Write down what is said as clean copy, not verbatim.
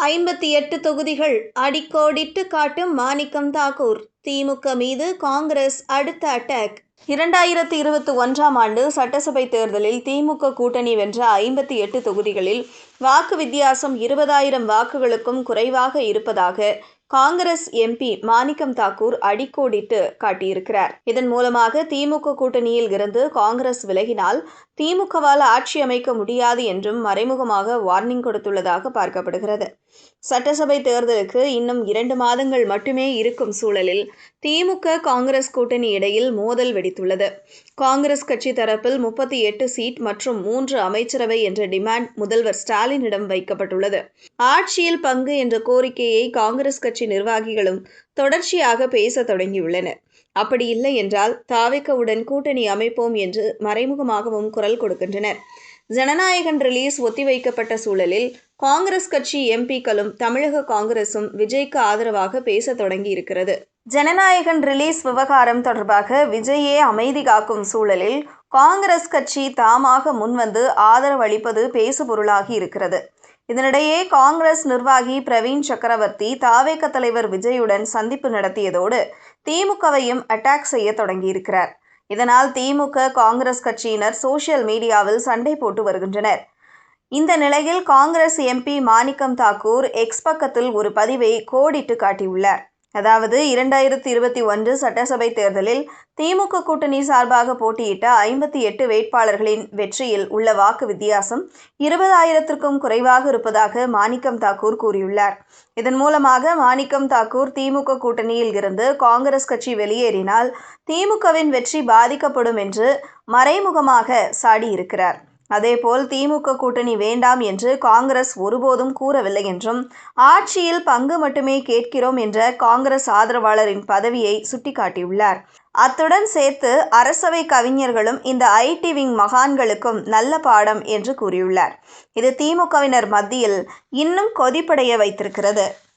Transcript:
58 தொகுதிகள் அடிக்கோடிட்டு காட்டும் மாணிக்கம் தாக்கூர். திமுக மீது காங்கிரஸ் அடுத்த அட்டாக். 2021ஆம் ஆண்டு சட்டசபை தேர்தலில் திமுக கூட்டணி வென்ற 58 தொகுதிகளில் வாக்கு வித்தியாசம் 20,000 வாக்குகளுக்கும் குறைவாக இருப்பதாக காங்கிரஸ் எம்பி மாணிக்கம் தாக்கூர் அடிக்கோடிட்டு காட்டியிருக்கிறார். இதன் மூலமாக திமுக கூட்டணியில் இருந்து காங்கிரஸ் விலகினால் திமுகவால் ஆட்சி அமைக்க முடியாது என்றும் மறைமுகமாக வார்னிங் கொடுத்துள்ளதாக பார்க்கப்படுகிறது. சட்டசபை தேர்தலுக்கு இன்னும் 2 மாதங்கள் மட்டுமே இருக்கும் சூழலில் திமுக காங்கிரஸ் கூட்டணி இடையில் மோதல் வெடித்துள்ளது. காங்கிரஸ் கட்சி தரப்பில் 38 சீட் மற்றும் 3 அமைச்சரவை என்ற டிமாண்ட் முதல்வர் ஸ்டாலினிடம் வைக்கப்பட்டுள்ளது. ஆட்சியில் பங்கு என்ற கோரிக்கையை காங்கிரஸ் கட்சி நிர்வாகிகளும் தொடர்ச்சியாக பேச தொடங்கியுள்ளனர். அப்படி இல்லை என்றால் தாவேகாவுடன் கூட்டணி அமைப்போம் என்று மறைமுகமாகவும் குரல் கொடுக்கின்றனர். ஜனநாயகன் ரிலீஸ் ஒத்திவைக்கப்பட்ட சூழலில் காங்கிரஸ் கட்சி எம்பிக்களும் தமிழக காங்கிரசும் விஜய்க்கு ஆதரவாக பேச தொடங்கி இருக்கிறது. ஜனநாயகன் ரிலீஸ் விவகாரம் தொடர்பாக விஜயே அமைதி காக்கும் சூழலில் காங்கிரஸ் கட்சி தாமாக முன்வந்து ஆதரவு அளிப்பது பேசுபொருளாகி இருக்கிறது. இதனிடையே காங்கிரஸ் நிர்வாகி பிரவீன் சக்கரவர்த்தி தாவேகா தலைவர் விஜயுடன் சந்திப்பு நடத்தியதோடு திமுகவையும் அட்டாக் செய்ய தொடங்கியிருக்கிறார். இதனால் திமுக காங்கிரஸ் கட்சியினர் சோஷியல் மீடியாவில் சண்டை போட்டு வருகின்றனர். இந்த நிலையில் காங்கிரஸ் எம்பி மாணிக்கம் தாக்கூர் எக்ஸ் பக்கத்தில் ஒரு பதிவை கோடிட்டு காட்டியுள்ளார். அதாவது 2021 சட்டசபை தேர்தலில் திமுக கூட்டணி சார்பாக போட்டியிட்ட 58 வேட்பாளர்களின் வெற்றியில் உள்ள வாக்கு வித்தியாசம் 20,000க்கும் குறைவாக இருப்பதாக மாணிக்கம் தாக்கூர் கூறியுள்ளார். இதன் மூலமாக மாணிக்கம் தாக்கூர் திமுக கூட்டணியில் இருந்து காங்கிரஸ் கட்சி வெளியேறினால் திமுகவின் வெற்றி பாதிக்கப்படும் என்று மறைமுகமாக சாடியிருக்கிறார். அதேபோல் திமுக கூட்டணி வேண்டாம் என்று காங்கிரஸ் ஒருபோதும் கூறவில்லை என்றும் ஆட்சியில் பங்கு மட்டுமே கேட்கிறோம் என்ற காங்கிரஸ் ஆதரவாளரின் பதவியை சுட்டிக்காட்டியுள்ளார். அத்துடன் சேர்த்து அரசவை கவிஞர்களும் இந்த ஐடி விங் மகான்களுக்கும் நல்ல பாடம் என்று கூறியுள்ளார். இது திமுகவினர் மத்தியில் இன்னும் கொதிப்படைய வைத்திருக்கிறது.